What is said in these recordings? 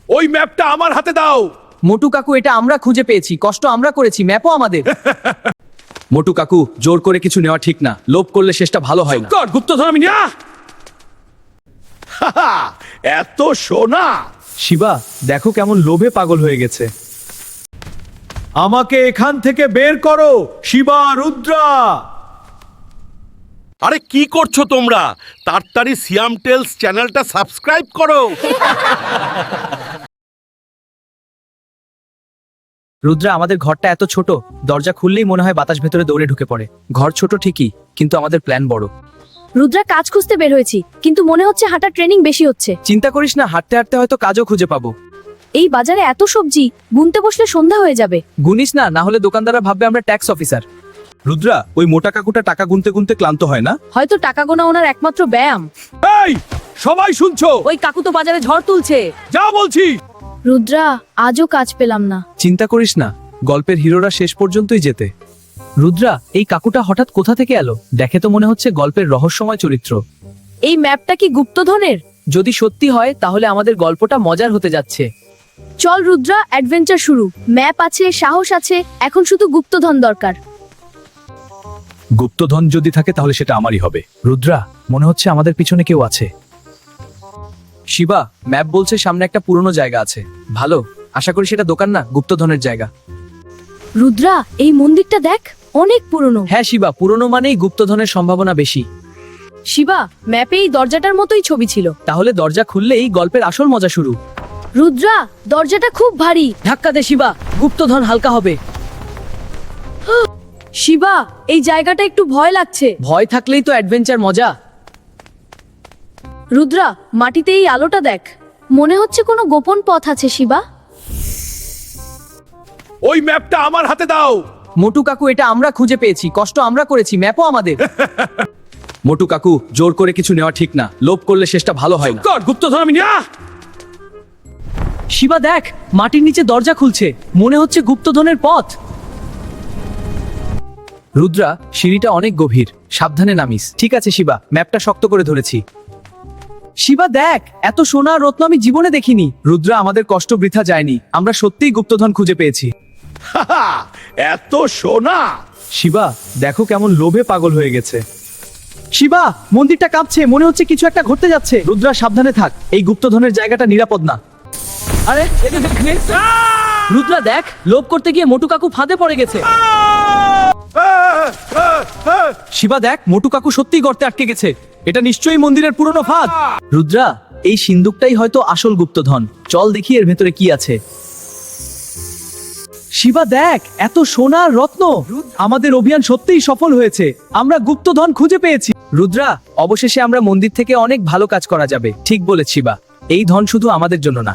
ওই ম্যাপটা আমার হাতে দাও। মোটু কাকু, এটা আমরা খুঁজে পেয়েছি, কষ্ট আমরা করেছি, ম্যাপও আমাদের। মোটু কাকু, জোর করে কিছু নেওয়া ঠিক না, লোভ করলে শেষটা ভালো হয় না। গুপ্তধন আমি নিয়া। এত সোনা। শিবা, দেখো কেমন লোভে পাগল হয়ে গেছে। আমাকে এখান থেকে বের করো, শিবা, রুদ্রা। আরে কি করছো তোমরা? তাড়াতাড়ি সিয়াম টেলস চ্যানেলটা সাবস্ক্রাইব করো। রুদ্রা, আমাদের ঘরটা এত ছোট, দরজা খুললেই মনে হয় বাতাস ভেতরে দৌড়ে ঢুকে পড়ে। ঘর ছোট ঠিকই, কিন্তু আমাদের প্ল্যান বড়। রুদ্রা, কাজ খুঁজতে বের হয়েছি, কিন্তু মনে হচ্ছে হাঁটার ট্রেনিং বেশি হচ্ছে। চিন্তা করিস না, হাঁটতে হাঁটতে হয়তো কাজও খুঁজে পাবো। এই বাজারে এত সবজি, গুনতে বসলে সন্ধ্যা হয়ে যাবে। গুনিস না, না হলে দোকানদাররা ভাববে আমরা ট্যাক্স অফিসার। রুদ্রা, ওই মোটা কাকুটা টাকা গুনতে গুনতে ক্লান্ত হয় না? হয়তো টাকা গোনা ওনার একমাত্র ব্যায়াম। এই সবাই শুনছো? ওই কাকু তো বাজারে ঝড় তুলছে। যা বলছি। রুদ্রা, আজও কাজ পেলাম না। চিন্তা করিস না, গল্পের হিরোরা শেষ পর্যন্তই যেতে। রুদ্রা, এই কাকুটা হঠাৎ কোথা থেকে এলো? দেখে তো মনে হচ্ছে গল্পের রহস্যময় চরিত্র। এই ম্যাপটা কি গুপ্তধনের? যদি সত্যি হয় তাহলে আমাদের গল্পটা মজার হতে যাচ্ছে। চল রুদ্রা, অ্যাডভেঞ্চার শুরু। ম্যাপ আছে, সাহস আছে, এখন শুধু গুপ্তধন দরকার। গুপ্তধন যদি থাকে তাহলে সেটা আমারই হবে। রুদ্রা, মনে হচ্ছে আমাদের পিছনে কেউ আছে। শিবা, ম্যাপ বলছে সামনে একটা পুরনো জায়গা আছে। ভালো, আশা করি সেটা দোকান না, গুপ্তধনের জায়গা। রুদ্রা, এই মন্দিরটা দেখ, অনেক পুরনো। হ্যাঁ শিবা, পুরনো মানেই গুপ্তধনের সম্ভাবনা বেশি। শিবা, ম্যাপে এই দরজাটার মতোই ছবি ছিল। তাহলে দরজা খুললেই গল্পের আসল মজা শুরু। রুদ্রা, দরজাটা খুব ভারী। ধাক্কা দে শিবা, গুপ্তধন হালকা হবে। শিবা, এই জায়গাটা একটু ভয় লাগছে। ভয় থাকলেই তো অ্যাডভেঞ্চার মজা। রুদ্রা, মাটিতে এই আলোটা দেখ, মনে হচ্ছে কোনো গোপন পথ আছে। শিবা, ওই ম্যাপটা আমার হাতে দাও। মোটু কাকু, এটা আমরা খুঁজে পেয়েছি, কষ্ট আমরা করেছি, ম্যাপও আমাদের। মোটু কাকু, জোর করে কিছু নেওয়া ঠিক না, লোভ করলে শেষটা ভালো হয় না। গুপ্তধন আমি নিয়া। শিবা দেখ, মাটির নিচে দরজা খুলছে, মনে হচ্ছে গুপ্তধনের পথ। রুদ্রা, সিঁড়িটা অনেক গভীর, সাবধানে নামিস। ঠিক আছে শিবা, ম্যাপটা শক্ত করে ধরেছি। শিবা দেখ, এত সোনা আর রত্ন আমি জীবনে দেখিনি। রুদ্রা, আমাদের কষ্ট বৃথা যায়নি, আমরা সত্যিই গুপ্তধন খুঁজে পেয়েছি। এত সোনা। শিবা, দেখো কেমন লোভে পাগল হয়ে গেছে। শিবা, মন্দিরটা কাঁপছে, মনে হচ্ছে কিছু একটা ঘটতে যাচ্ছে। রুদ্রা, সাবধানে থাক, এই গুপ্তধনের জায়গাটা নিরাপদ না। আরে রুদ্রা দেখ, লোভ করতে গিয়ে মোটু কাকু ফাঁদে পড়ে গেছে। শিবা দেখ, মোটু কাকু সত্যিই গর্তে আটকে গেছে। এটা নিশ্চয়ই মন্দিরের পুরনো ফাঁদ। রুদ্রা, এই সিন্দুকটাই হয়তো আসল গুপ্তধন, চল দেখি এর ভেতরে কি আছে। শিবা দেখ, এত সোনা আর রত্ন, আমাদের অভিযান সত্যিই সফল হয়েছে, আমরা গুপ্তধন খুঁজে পেয়েছি। রুদ্রা, অবশেষে আমরা মন্দির থেকে অনেক ভালো কাজ করা যাবে। ঠিক বলেছ শিবা, এই ধন শুধু আমাদের জন্য না।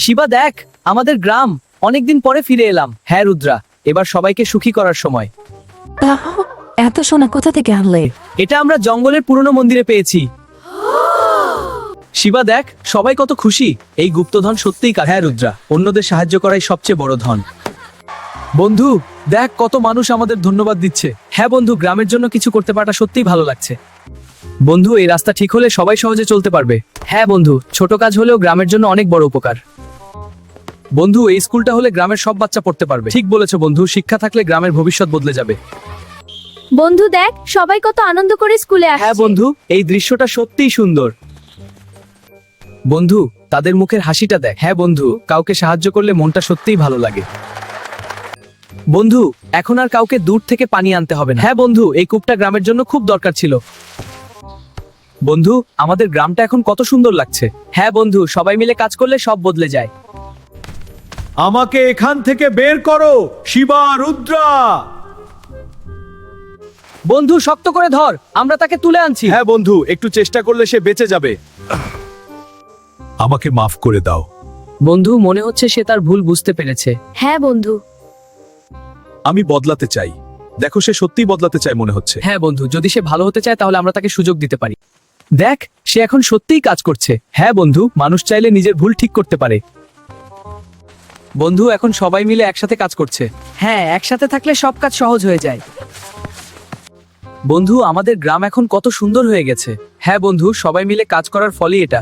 শিবা দেখ, আমাদের গ্রাম, অনেকদিন পরে ফিরে এলাম। হ্যাঁ রুদ্রা, এবার সবাইকে সুখী করার সময়। এত সোনা কোথা থেকে আনলে? এটা আমরা জঙ্গলের পুরনো মন্দিরে পেয়েছি। শিবা দেখ, সবাই কত খুশি, এই গুপ্তধন সত্যিই কাজ। হ্যাঁ রুদ্রা, অন্যদের সাহায্য করাই সবচেয়ে বড় ধন। বন্ধু দেখ, কত মানুষ আমাদের ধন্যবাদ দিচ্ছে। হ্যাঁ বন্ধু, গ্রামের জন্য কিছু করতে পারাটা সত্যিই ভালো লাগছে। বন্ধু, এই রাস্তা ঠিক হলে সবাই সহজে চলতে পারবে। হ্যাঁ বন্ধু, ছোট কাজ হলেও গ্রামের জন্য অনেক বড় উপকার। বন্ধু, এই স্কুলটা হলে গ্রামের সব বাচ্চা পড়তে পারবে। ঠিক বলেছো বন্ধু, শিক্ষা থাকলে গ্রামের ভবিষ্যৎ বদলে যাবে। বন্ধু দেখ, সবাই কত আনন্দ করে স্কুলে আসছে। হ্যাঁ বন্ধু, এই দৃশ্যটা সত্যিই সুন্দর। বন্ধু, তাদের মুখের হাসিটা দেখ। হ্যাঁ বন্ধু, কাউকে সাহায্য করলে মনটা সত্যিই ভালো লাগে। বন্ধু, এখন আর কাউকে দূর থেকে পানি আনতে হবে না। হ্যাঁ বন্ধু, এই কূপটা গ্রামের জন্য খুব দরকার ছিল। বন্ধু, আমাদের গ্রামটা এখন কত সুন্দর লাগছে। হ্যাঁ বন্ধু, সবাই মিলে কাজ করলে সব বদলে যায়। আমাকে এখান থেকে বের করো, শিবা, রুদ্রা। বন্ধু, শক্ত করে ধর, আমরা তাকে তুলে আনছি। হ্যাঁ বন্ধু, একটু চেষ্টা করলে সে বেঁচে যাবে। আমাকে মাফ করে দাও। বন্ধু, মনে হচ্ছে সে তার ভুল বুঝতে পেরেছে। হ্যাঁ বন্ধু, আমি বদলাতে চাই। দেখো, সে সত্যিই বদলাতে চায় মনে হচ্ছে। হ্যাঁ বন্ধু, যদি সে ভালো হতে চায় তাহলে আমরা তাকে সুযোগ দিতে পারি। দেখ, সে এখন সত্যিই কাজ করছে। হ্যাঁ বন্ধু, মানুষ চাইলে নিজের ভুল ঠিক করতে পারে। বন্ধু, এখন সবাই মিলে একসাথে কাজ করছে। হ্যাঁ, একসাথে থাকলে সব কাজ সহজ হয়ে যায়। বন্ধু, আমাদের গ্রাম এখন কত সুন্দর হয়ে গেছে। হ্যাঁ বন্ধু, সবাই মিলে কাজ করার ফলই এটা।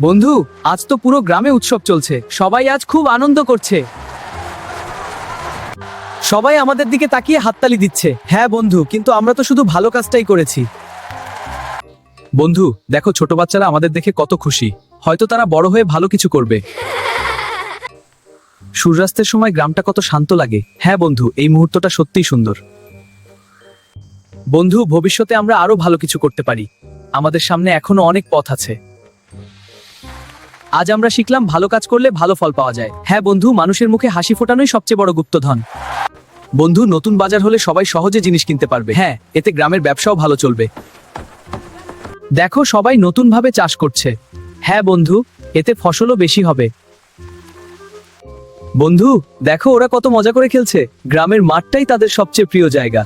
বন্ধু, আজ তো পুরো গ্রামে উৎসব চলছে, সবাই আজ খুব আনন্দ করছে। সবাই আমাদের দিকে তাকিয়ে হাততালি দিচ্ছে। হ্যাঁ বন্ধু, কিন্তু আমরা তো শুধু ভালো কাজটাই করেছি। বন্ধু দেখো, ছোট বাচ্চারা আমাদের দেখে কত খুশি, হয়তো তারা বড় হয়ে ভালো কিছু করবে। সূর্যাস্তের সময় গ্রামটা কত শান্ত লাগে। হ্যাঁ বন্ধু, এই মুহূর্তটা সত্যিই সুন্দর। বন্ধু, ভবিষ্যতে আমরা আরো ভালো কিছু করতে পারি, আমাদের সামনে এখনো অনেক পথ আছে। আজ আমরা শিখলাম ভালো কাজ করলে ভালো ফল পাওয়া যায়। হ্যাঁ বন্ধু, মানুষের মুখে হাসি ফোটানোই সবচেয়ে বড় গুপ্তধন। বন্ধু, নতুন বাজার হলে সবাই সহজে জিনিস কিনতে পারবে। হ্যাঁ, এতে গ্রামের ব্যবসাও ভালো চলবে। দেখো, সবাই নতুনভাবে চাষ করছে। হ্যাঁ বন্ধু, এতে ফসলও বেশি হবে। বন্ধু দেখো, ওরা কত মজা করে খেলছে, গ্রামের মাঠটাই তাদের সবচেয়ে প্রিয় জায়গা।